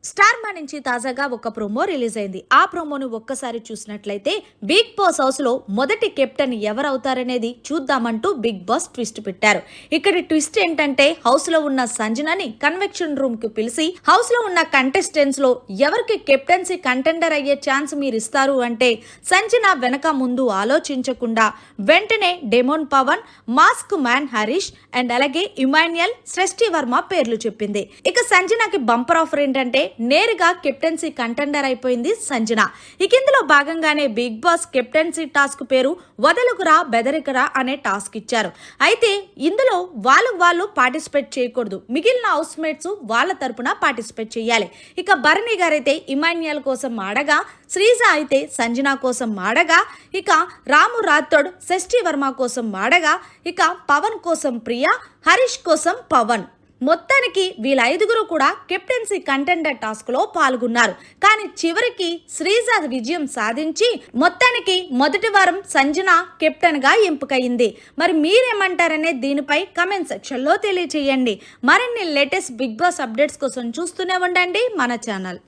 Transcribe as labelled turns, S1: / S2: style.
S1: Star మా నుంచి తాజాగా ఒక ప్రోమో రిలీజ్ అయింది. ఆ ప్రోమోను ఒక్కసారి చూసినట్లయితే బిగ్ బాస్ హౌస్ లో మొదటి కెప్టెన్ ఎవరవుతారనేది చూద్దామంటూ బిగ్ బాస్ ట్విస్ట్ పెట్టారు. ఇక్కడ ట్విస్ట్ ఏంటంటే హౌస్ లో ఉన్న సంజనని కన్వెక్షన్ రూమ్ కు పిలిచి హౌస్ లో ఉన్న కంటెస్టెంట్స్ లో ఎవరికి కెప్టెన్సీ కంటెండర్ అయ్యే ఛాన్స్ మీరు ఇస్తారు అంటే సంజన వెనక ముందు ఆలోచించకుండా వెంటనే demon Pavan, mask man Harish and అలాగే ఇమాన్యుయల్, సృష్టి వర్మ పేర్లు చెప్పింది. ఇక సంజనకి బంపర్ ఆఫర్ ఏంటంటే నేరుగా కెప్టెన్సీ కంటెండర్ అయిపోయింది సంజన. ఇక ఇందులో భాగంగానే బిగ్ బాస్ కెప్టెన్సీ టాస్క్ పేరు వదలుకురా బెదరికరా అనే టాస్క్ ఇచ్చారు. అయితే ఇందులో వాళ్ళు పార్టిసిపేట్ చేయకూడదు, మిగిలిన హౌస్ మేట్స్ వాళ్ళ తరపున పార్టిసిపేట్ చేయాలి. ఇక భరణి గారైతే ఇమాన్యుయల్ కోసం ఆడగా, శ్రీజ అయితే సంజన కోసం ఆడగా, ఇక రాము రాథోడ్ సృష్టి వర్మ కోసం ఆడగా, ఇక పవన్ కోసం ప్రియా, హరీష్ కోసం పవన్. మొత్తానికి వీళ్ళ ఐదుగురు కూడా కెప్టెన్సీ కంటెండర్ టాస్క్ లో పాల్గొన్నారు. కానీ చివరికి శ్రీజ విజయం సాధించి మొత్తానికి మొదటి వారం సంజన కెప్టెన్ గా ఎంపికయింది. మరి మీరేమంటారనే దీనిపై కమెంట్ సెక్షన్ లో తెలియజేయండి. మరిన్ని లేటెస్ట్ బిగ్ బాస్ అప్డేట్స్ కోసం చూస్తూనే ఉండండి మన ఛానల్.